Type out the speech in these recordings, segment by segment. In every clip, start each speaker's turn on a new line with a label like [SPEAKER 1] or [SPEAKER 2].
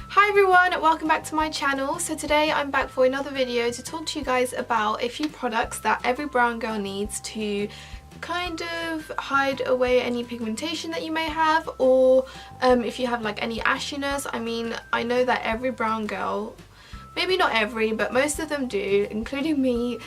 [SPEAKER 1] Hi everyone, welcome back to my channel. So today I'm back for another video to talk to you guys about a few products that every brown girl needs to kind of hide away any pigmentation that you may have, or if you have like any ashiness. I mean, I know that every brown girl, maybe not every, but most of them do, including me,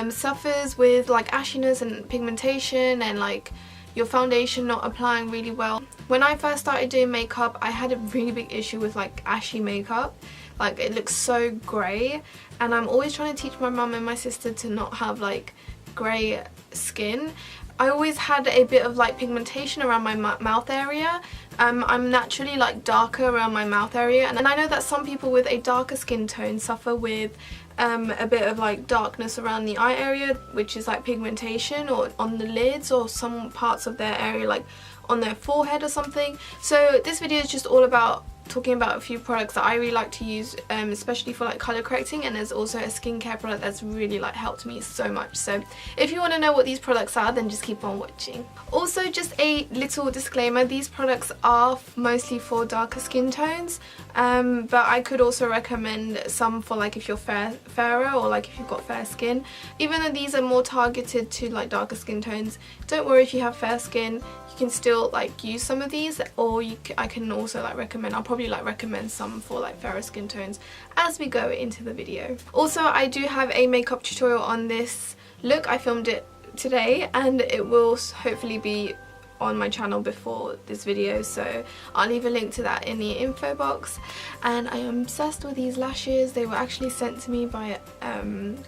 [SPEAKER 1] suffers with like ashiness and pigmentation and like your foundation not applying really well. When I first started doing makeup, I had a really big issue with like ashy makeup. Like, it looks so grey, and I'm always trying to teach my mum and my sister to not have like grey skin. I always had a bit of like pigmentation around my mouth area. I'm naturally like darker around my mouth area, and I know that some people with a darker skin tone suffer with a bit of like darkness around the eye area, which is like pigmentation, or on the lids, or some parts of their area like on their forehead or something. So this video is just all about talking about a few products that I really like to use, especially for like colour correcting, and there's also a skincare product that's really like helped me so much. So if you want to know what these products are, then just keep on watching. Also, just a little disclaimer, these products are mostly for darker skin tones, but I could also recommend some for like if you're fairer, or like if you've got fair skin. Even though these are more targeted to like darker skin tones, don't worry if you have fair skin, you can still like use some of these, or I can also like recommend, I'll probably like recommend some for like fairer skin tones as we go into the video. Also, I do have a makeup tutorial on this look. I filmed it today and it will hopefully be on my channel before this video, so I'll leave a link to that in the info box. And I am obsessed with these lashes. They were actually sent to me by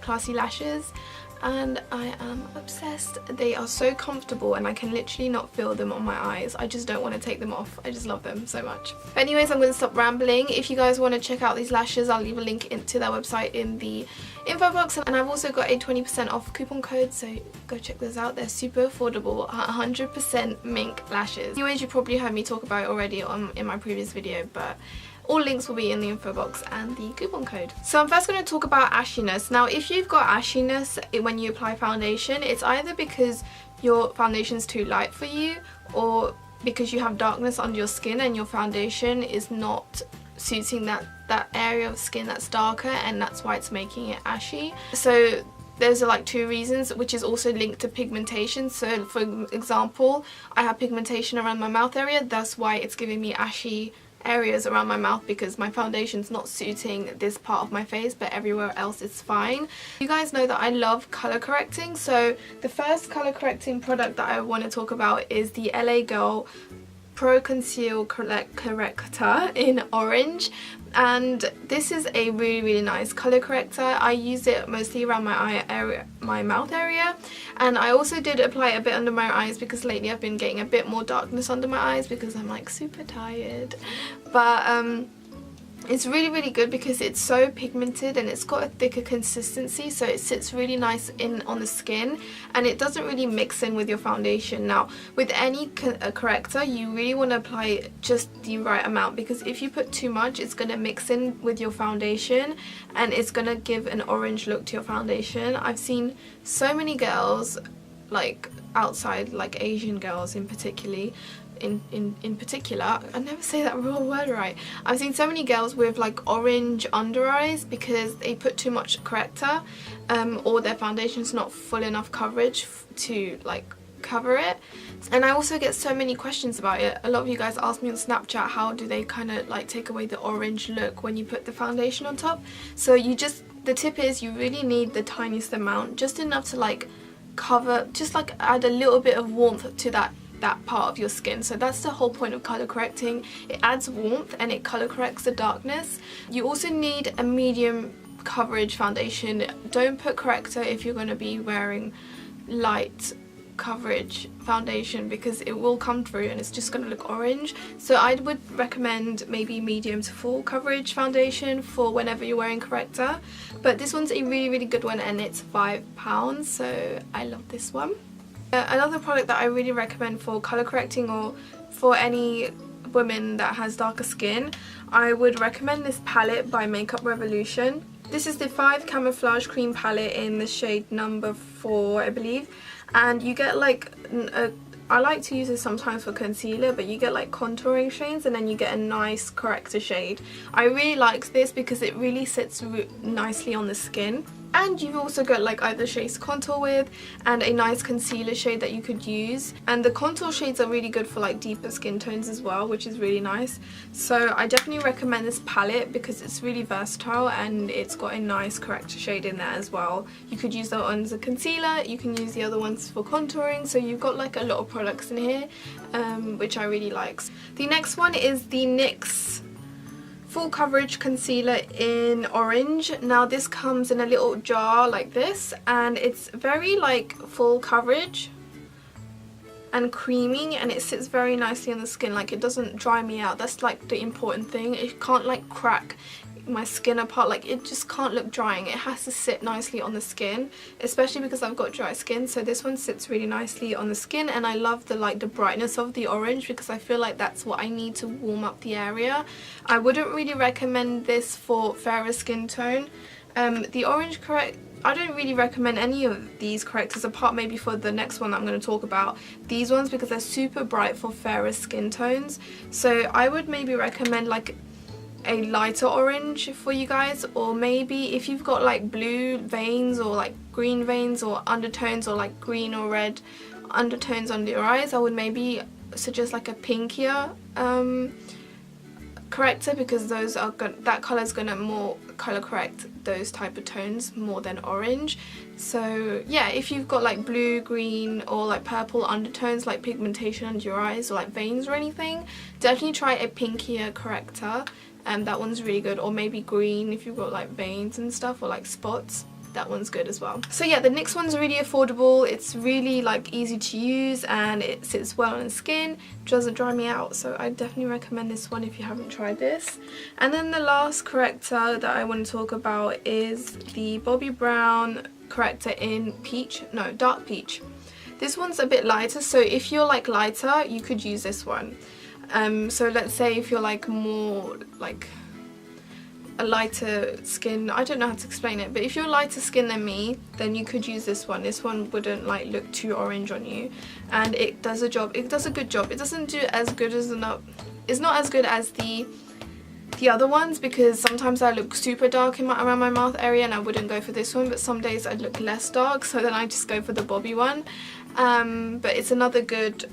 [SPEAKER 1] Classy Lashes, and I am obsessed. They are so comfortable and I can literally not feel them on my eyes. I just don't want to take them off. I just love them so much. But anyways, I'm going to stop rambling. If you guys want to check out these lashes, I'll leave a link to their website in the info box, and I've also got a 20% off coupon code, so go check those out. They're super affordable, 100% mink lashes. Anyways, you probably heard me talk about it already in my previous video, but all links will be in the info box and the coupon code. So I'm first going to talk about ashiness. Now, if you've got ashiness when you apply foundation, it's either because your foundation's too light for you, or because you have darkness under your skin and your foundation is not suiting that area of skin that's darker, and that's why it's making it ashy. So those are like two reasons, which is also linked to pigmentation. So for example, I have pigmentation around my mouth area, that's why it's giving me ashy areas around my mouth, because my foundation's not suiting this part of my face, but everywhere else it's fine. You guys know that I love colour correcting, so the first colour correcting product that I want to talk about is the LA Girl Pro Conceal Corrector in orange, and this is a really nice colour corrector. I use it mostly around my eye area, my mouth area, and I also did apply it a bit under my eyes, because lately I've been getting a bit more darkness under my eyes because I'm like super tired. But it's really good because it's so pigmented and it's got a thicker consistency, so it sits really nice on the skin, and it doesn't really mix in with your foundation. Now, with any corrector, you really want to apply just the right amount, because if you put too much, it's going to mix in with your foundation and it's going to give an orange look to your foundation. I've seen so many girls, like outside, like Asian girls in particular, I never say that real word right. I've seen so many girls with like orange under eyes because they put too much corrector, or their foundation's not full enough coverage to like cover it. And I also get so many questions about it. A lot of you guys ask me on Snapchat, how do they kind of like take away the orange look when you put the foundation on top. So the tip is, you really need the tiniest amount, just enough to like cover, just like add a little bit of warmth to that part of your skin. So that's the whole point of colour correcting. It adds warmth and it colour corrects the darkness. You also need a medium coverage foundation. Don't put corrector if you're going to be wearing light coverage foundation, because it will come through and it's just going to look orange. So I would recommend maybe medium to full coverage foundation for whenever you're wearing corrector. But this one's a really good one, and it's £5, so I love this one. Another product that I really recommend for colour correcting, or for any woman that has darker skin, I would recommend this palette by Makeup Revolution. This is the 5 Camouflage Cream palette in the shade number 4, I believe, and you get like I like to use this sometimes for concealer, but you get like contouring shades and then you get a nice corrector shade. I really like this because it really sits nicely on the skin. And you've also got like either shades to contour with and a nice concealer shade that you could use. And the contour shades are really good for like deeper skin tones as well, which is really nice. So I definitely recommend this palette because it's really versatile and it's got a nice corrector shade in there as well. You could use that one as a concealer, you can use the other ones for contouring, so you've got like a lot of products in here, which I really like. The next one is the NYX Full Coverage Concealer in Orange. Now this comes in a little jar like this, and it's very like full coverage and creamy, and it sits very nicely on the skin. Like, it doesn't dry me out. That's like the important thing. It can't like crack my skin apart. Like, it just can't look drying. It has to sit nicely on the skin, especially because I've got dry skin. So this one sits really nicely on the skin, and I love the like the brightness of the orange because I feel like that's what I need to warm up the area. I wouldn't really recommend this for fairer skin tone. The orange I don't really recommend any of these correctors apart maybe for the next one that I'm going to talk about. These ones, because they're super bright for fairer skin tones. So I would maybe recommend like a lighter orange for you guys, or maybe if you've got like blue veins or like green veins or undertones or like green or red undertones under your eyes, I would maybe suggest like a pinkier corrector, because those are that color is gonna more color correct those type of tones more than orange. So yeah, if you've got like blue, green or like purple undertones like pigmentation under your eyes or like veins or anything, definitely try a pinkier corrector. That one's really good. Or maybe green if you've got like veins and stuff or like spots. That one's good as well. So yeah, the NYX one's really affordable. It's really like easy to use and it sits well on the skin, doesn't dry me out. So I definitely recommend this one if you haven't tried this. And then the last corrector that I want to talk about is the Bobbi Brown corrector in dark peach. This one's a bit lighter, so if you're like lighter, you could use this one. So let's say if you're like more like a lighter skin, I don't know how to explain it, but if you're lighter skin than me, then you could use this one. This one wouldn't like look too orange on you, and it does a job. It does a good job. It doesn't do as good as it's not as good as the other ones, because sometimes I look super dark around my mouth area and I wouldn't go for this one, but some days I'd look less dark, so then I just go for the Bobbi one. But it's another good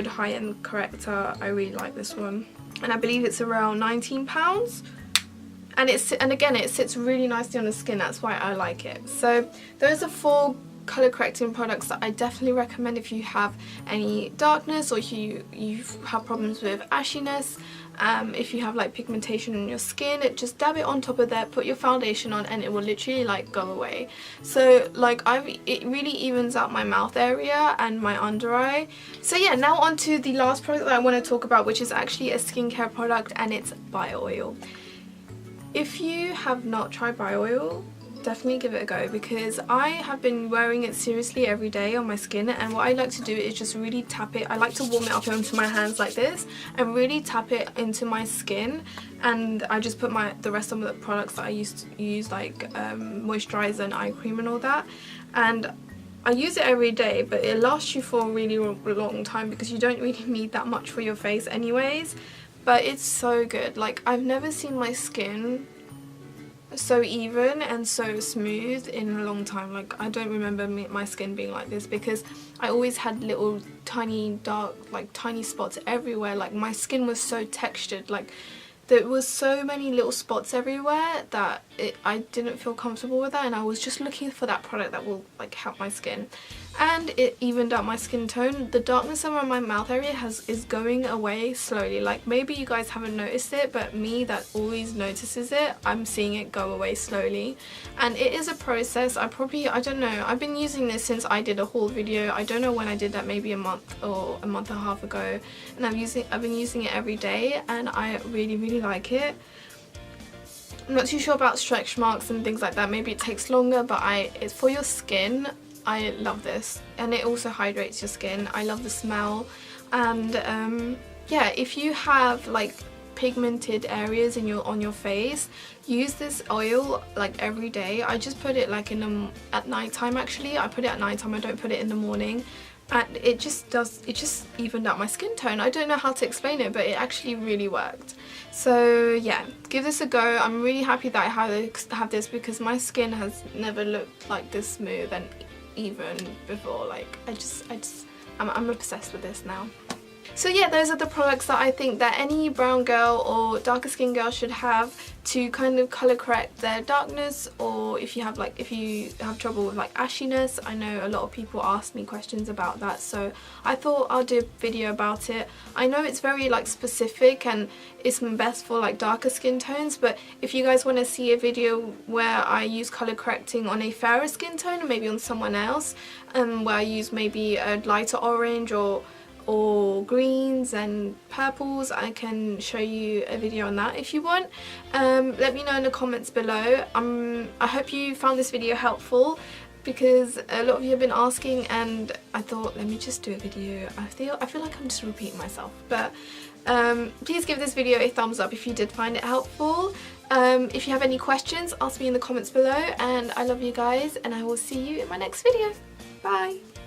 [SPEAKER 1] high-end corrector. I really like this one, and I believe it's around £19. And again, it sits really nicely on the skin. That's why I like it. So those are 4 color correcting products that I definitely recommend if you have any darkness, or if you have problems with ashiness. If you have like pigmentation in your skin, just dab it on top of there, put your foundation on, and it will literally like go away. So like it really evens out my mouth area and my under eye. So yeah, now on to the last product that I want to talk about, which is actually a skincare product, and it's Bio Oil. If you have not tried Bio Oil, definitely give it a go, because I have been wearing it seriously every day on my skin, and what I like to do is just really tap it. I like to warm it up onto my hands like this and really tap it into my skin, and I just put the rest of the products that I used to use, like moisturizer and eye cream and all that, and I use it every day, but it lasts you for a really long time because you don't really need that much for your face anyways. But it's so good. Like, I've never seen my skin so even and so smooth in a long time. Like, I don't remember my skin being like this, because I always had little tiny dark, like tiny spots everywhere. Like, my skin was so textured, like there was so many little spots everywhere that I didn't feel comfortable with that, and I was just looking for that product that will like help my skin. And it evened out my skin tone. The darkness around my mouth area is going away slowly. Like, maybe you guys haven't noticed it, but me that always notices it, I'm seeing it go away slowly. And it is a process. I don't know, I've been using this since I did a haul video. I don't know when I did that, maybe a month or a month and a half ago, and I've been using it every day, and I really like it. I'm not too sure about stretch marks and things like that. Maybe it takes longer, but it's for your skin. I love this, and it also hydrates your skin. I love the smell. And yeah, if you have like pigmented areas on your face, use this oil like every day. I just put it like at night time. Actually, I put it at night time. I don't put it in the morning. and it just evened out my skin tone. I don't know how to explain it, but it actually really worked. So yeah, give this a go. I'm really happy that I have this because my skin has never looked like this smooth and even before. Like I'm obsessed with this now. So yeah, those are the products that I think that any brown girl or darker skin girl should have to kind of colour correct their darkness, or if you have trouble with like ashiness. I know a lot of people ask me questions about that, so I thought I'll do a video about it. I know it's very like specific and it's best for like darker skin tones, but if you guys want to see a video where I use colour correcting on a fairer skin tone, or maybe on someone else, where I use maybe a lighter orange or greens and purples, I can show you a video on that if you want. Let me know in the comments below. I hope you found this video helpful because a lot of you have been asking, and I thought let me just do a video. I feel like I'm just repeating myself, but please give this video a thumbs up if you did find it helpful. If you have any questions, ask me in the comments below, and I love you guys, and I will see you in my next video. Bye!